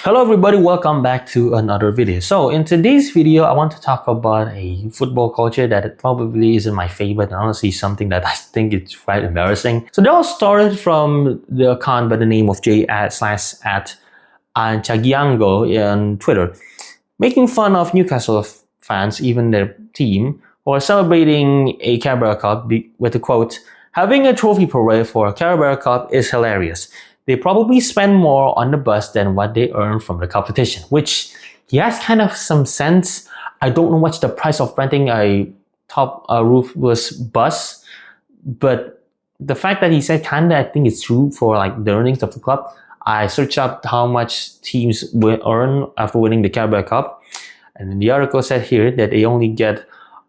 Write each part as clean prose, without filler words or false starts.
Hello everybody, welcome back to another video. So in today's video, I want to talk about a football culture that probably isn't my favorite, and honestly something that I think it's quite embarrassing. So they all started from the account by the name of j/@Anchagiango on Twitter, making fun of Newcastle fans, even their team, who are celebrating a Carabaocup with the quote, "Having a trophy parade for a Carabaocup is hilarious. They probably spend more on the bus than what they earn from the competition," which he has kind of some sense. I don't know what's the price of renting a top roofless bus, but the fact that he said kinda, I think it's true for like the earnings of the club. I searched up how much teams will earn after winning the Carabaocup, and the article said here that they only get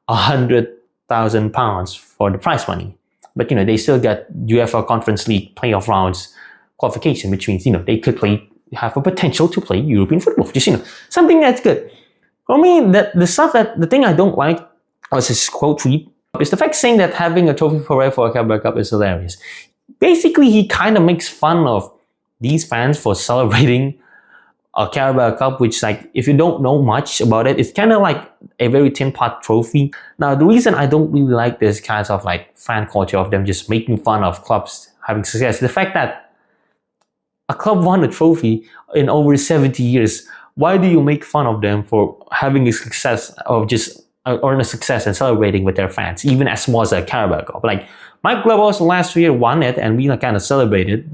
£100,000 for the prize money. But they still get UEFA Conference League playoff rounds qualification, which means they could have a potential to play European football, which is something that's good. For me, the thing I don't like was his quote tweet is the fact saying that having a trophy parade for a Carabaocup is hilarious. Basically, he kind of makes fun of these fans for celebrating a Carabaocup, which, like, if you don't know much about it, it's kind of like a very tin pot trophy. Now, the reason I don't really like this kind of like fan culture of them just making fun of clubs having success is the fact that a club won a trophy in over 70 years. Why do you make fun of them for having a success or just earn a success and celebrating with their fans, even as small as a Carabaocup? Like, my club also last year won it and we kind of celebrated.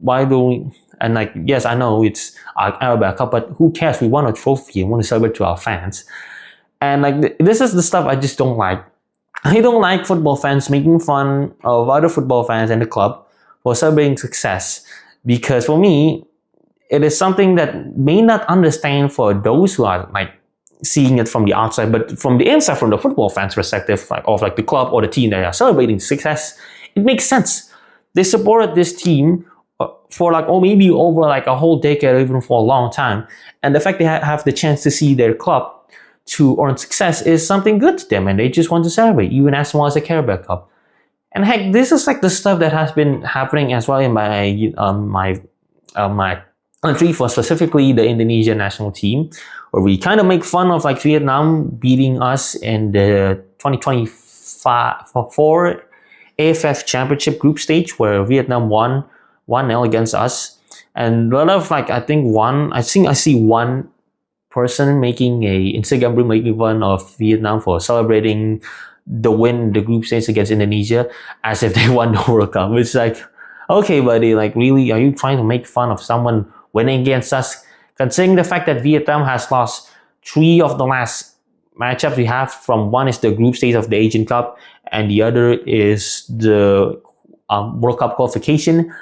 Why do we? And like, yes, I know it's a Carabaocup, but who cares? We won a trophy and want to celebrate to our fans. And like, this is the stuff I just don't like. I don't like football fans making fun of other football fans and the club for celebrating success. Because for me, it is something that may not understand for those who are like seeing it from the outside, but from the inside, from the football fans' perspective, of the club or the team that are celebrating success, it makes sense. They supported this team for or maybe over a whole decade or even for a long time, and the fact they have the chance to see their club to earn success is something good to them, and they just want to celebrate, even as small as a Carabaocup. And heck, this is like the stuff that has been happening as well in my country, for specifically the Indonesian national team, where we kind of make fun of Vietnam beating us in the 2024 AFF Championship group stage, where Vietnam won 1-0 against us. And a lot of I see one person making a Instagram reel making fun of Vietnam for celebrating the win the group stage against Indonesia as if they won the World Cup. It's like, okay, buddy, really, are you trying to make fun of someone winning against us? Considering the fact that Vietnam has lost 3 of the last matchups we have, from one is the group stage of the Asian Cup and the other is the World Cup qualification.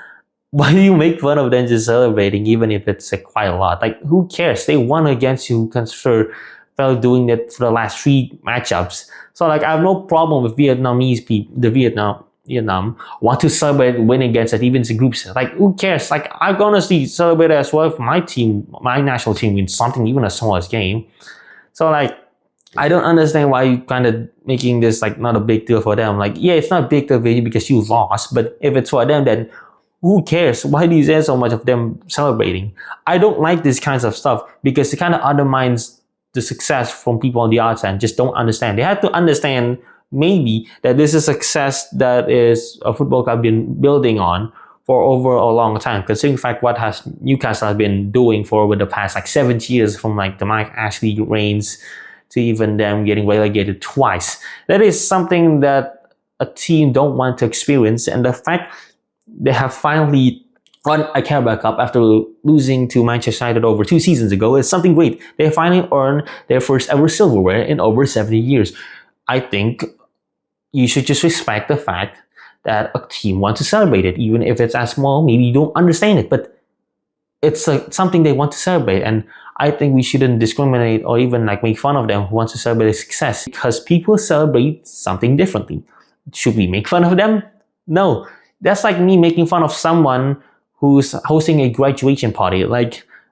Why do you make fun of them just celebrating, even if it's quite a lot? Who cares? They won against you, consider felt doing that for the last 3 matchups. So I have no problem with Vietnamese people, Vietnam want to celebrate winning against it, even in groups. Who cares? I'm gonna celebrate as well if my team, my national team wins something, even as small as game. So I don't understand why you kind of making this not a big deal for them. Yeah, it's not a big deal for you because you lost, but if it's for them, then who cares? Why do you say so much of them celebrating? I don't like this kinds of stuff because it kind of undermines the success from people on the outside and just don't understand. They have to understand maybe that this is success that is a football club been building on for over a long time, considering the fact what has Newcastle has been doing for over the past 70 years, from the Mike Ashley reigns to even them getting relegated twice. That is something that a team don't want to experience, and the fact they have finally won a Carabaocup after losing to Manchester United over 2 seasons ago is something great. They finally earned their first ever silverware in over 70 years. I think you should just respect the fact that a team wants to celebrate it, even if it's as small. Maybe you don't understand it, but it's something they want to celebrate. And I think we shouldn't discriminate or even make fun of them who wants to celebrate a success, because people celebrate something differently. Should we make fun of them? No. That's like me making fun of someone who's hosting a graduation party.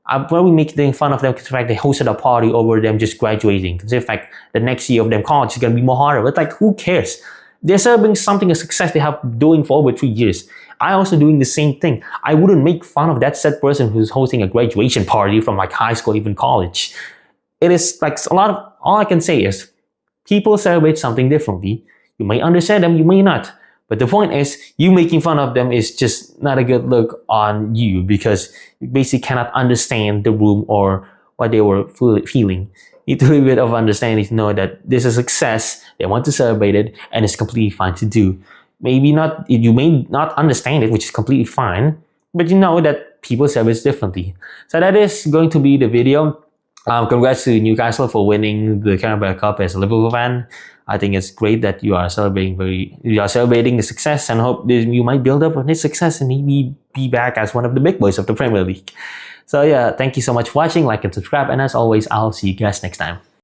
I'm probably making fun of them because the fact they hosted a party over them just graduating. Because in fact, the next year of them college is going to be more harder. But who cares? They're celebrating something, a success they have doing for over 3 years. I also doing the same thing. I wouldn't make fun of that said person who's hosting a graduation party from like high school, even college. It is like a lot of, all I can say is people celebrate something differently. You may understand them, you may not. But the point is, you making fun of them is just not a good look on you, because you basically cannot understand the room or what they were feeling. You need to have a bit of understanding to know that this is a success, they want to celebrate it, and it's completely fine to do. Maybe not, you may not understand it, which is completely fine, but you know that people celebrate differently. So that is going to be the video. Congrats to Newcastle for winning the Carabao Cup as a Liverpool fan. I think it's great that you are celebrating the success, and hope you might build up on this success and maybe be back as one of the big boys of the Premier League. So yeah, thank you so much for watching. Like and subscribe, and as always, I'll see you guys next time.